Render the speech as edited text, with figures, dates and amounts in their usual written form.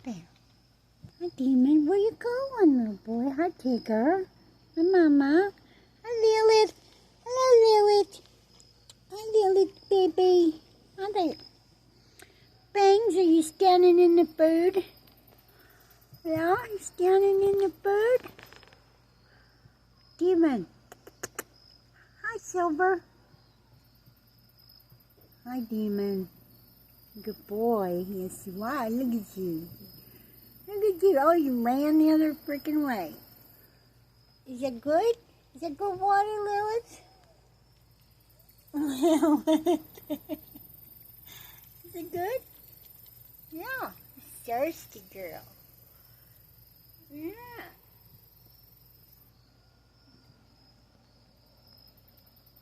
there. Hi, Demon. Where you going, little boy? Hi, Tigger. Hi, Mama. Hi, Lilith. Hello, Lilith. Hi, Lilith, baby. Hi there. Bangs, are you standing in the food? Yeah, you standing in the food? Demon. Hi, Silver. Hi, Demon. Good boy. Yes, you are. Look at you. Look at you. Oh, you ran the other freaking way. Is that good? Is that good water, Lilith? Is it good? Yeah. Thirsty girl. Yeah.